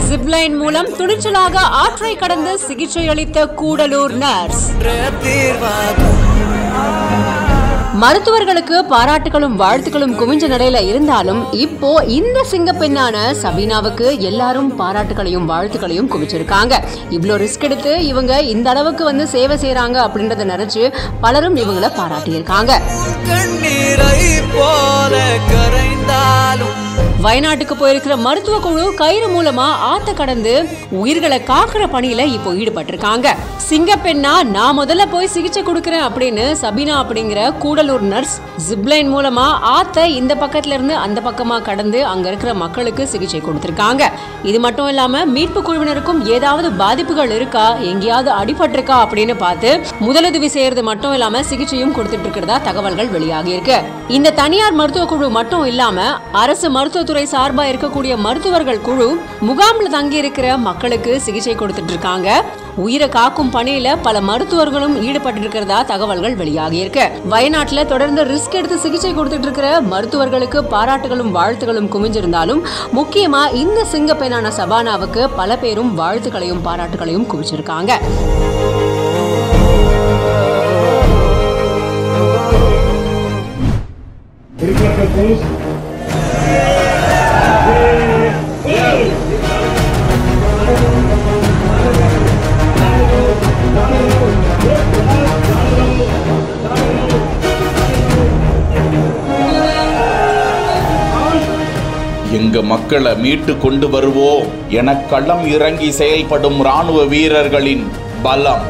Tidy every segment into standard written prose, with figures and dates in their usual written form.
Zipline மூலம் துணிச்சலாக ஆற்றை கடந்து சிகிச்சை அளித்த கூடலூர் நர்ஸ். மருத்துவர்களுக்கு பாராட்டுகளும் வாழ்த்துக்களும் குவிஞ்ச நிலையில இருந்தாலும் இப்போ இந்த சிங்கப்பெண்ணான சபீனாவுக்கு எல்லாரும் பாராட்டுகளையும் வாழ்த்துக்களையும் குவிச்சிருக்காங்க. இவ்வளோ ரிஸ்க் எடுத்து இவங்க இந்த அளவுக்கு சேவை செய்யறாங்க அப்படின்றத நினைச்சு பலரும் இவங்களை பாராட்டியிருக்காங்க. வயநாட்டுக்கு போயிருக்கிற மருத்துவ குழு கயிறு மூலமா ஆத்த கடந்து உயிர்களை காக்குற பணியில இப்போ ஈடுபட்டிருக்காங்க. சிங்கப்பெண்ணா நான் முதல்ல போய் சிகிச்சை கொடுக்கறேன் அப்படின்னு சபீனா அப்படிங்கிற கூடலூர் நர்ஸ் ஜிப்லைன் மூலமா ஆத்த இந்த பக்கத்துல இருந்து அந்த பக்கமா கடந்து அங்க இருக்கிற மக்களுக்கு சிகிச்சை கொடுத்திருக்காங்க. இது மட்டும் இல்லாம மீட்பு குழுவினருக்கும் ஏதாவது பாதிப்புகள் இருக்கா, எங்கேயாவது அடிபட்டிருக்கா அப்படின்னு பார்த்து முதலுதவி செய்யறது மட்டும் இல்லாம சிகிச்சையும் கொடுத்துட்டு இருக்கிறதா தகவல்கள் வெளியாகி இருக்கு. இந்த தனியார் மருத்துவ குழு மட்டும் இல்லாம அரசு மருத்துவத்துறை சார்பா இருக்கக்கூடிய மருத்துவர்கள் குழு முகாம்ல தங்கி இருக்கிற மக்களுக்கு சிகிச்சை கொடுத்துட்டு இருக்காங்க. உயிரை காக்கும் பணியில பல மருத்துவர்களும் ஈடுபட்டு இருக்கிறதா தகவல்கள் வெளியாகி இருக்கு. வயநாட்டுல தொடர்ந்து ரிஸ்க் எடுத்து சிகிச்சை கொடுத்துட்டு இருக்கிற மருத்துவர்களுக்கு பாராட்டுகளும் வாழ்த்துகளும் குவிஞ்சிருந்தாலும் முக்கியமா இந்த சிங்கப்பெண்ணான சபானாவுக்கு பல பேரும் வாழ்த்துக்களையும் பாராட்டுகளையும் குவிச்சிருக்காங்க. எங்க மக்களை மீட்டு கொண்டு வருவோம் என களம் இறங்கி செயல்படும் ராணுவ வீரர்களின் பலம்.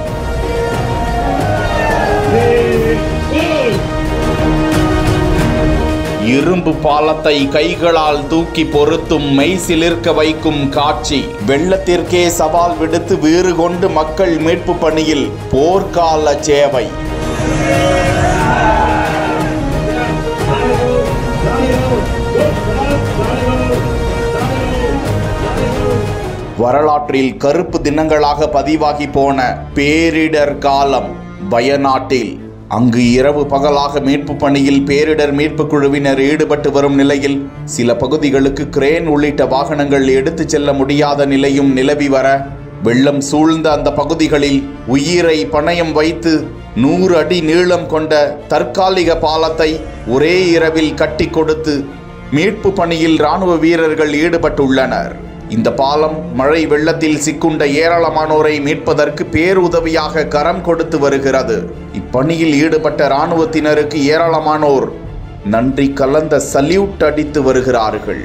இரும்பு பாலத்தை கைகளால் தூக்கி பொருத்தும் மெய்சிலிர்க்க வைக்கும் காட்சி. வெள்ளத்திற்கே சவால் விடுத்து வீறு கொண்டு மக்கள் மீட்பு பணியில் போர்க்கால சேவை. வரலாற்றில் கருப்பு தினங்களாக பதிவாகி போன பேரிடர் காலம் வயநாட்டில். அங்கு இரவு பகலாக மீட்பு பணியில் பேரிடர் மீட்பு குழுவினர் ஈடுபட்டு வரும் நிலையில் சில பகுதிகளுக்கு கிரேன் உள்ளிட்ட வாகனங்கள் எடுத்து செல்ல முடியாத நிலையும் நிலவி வர, வெள்ளம் சூழ்ந்த அந்த பகுதிகளில் உயிரை பணயம் வைத்து 100 அடி நீளம் கொண்ட தற்காலிக பாலத்தை ஒரே இரவில் கட்டி கொடுத்து மீட்பு பணியில் ராணுவ வீரர்கள் ஈடுபட்டுள்ளனர். இந்த பாலம் மழை வெள்ளத்தில் சிக்குண்ட ஏராளமானோரை மீட்பதற்கு பேருதவியாக கரம் கொடுத்து வருகிறது. இப்பணியில் ஈடுபட்ட இராணுவத்தினருக்கு ஏராளமானோர் நன்றி கலந்த சல்யூட் அடித்து வருகிறார்கள்.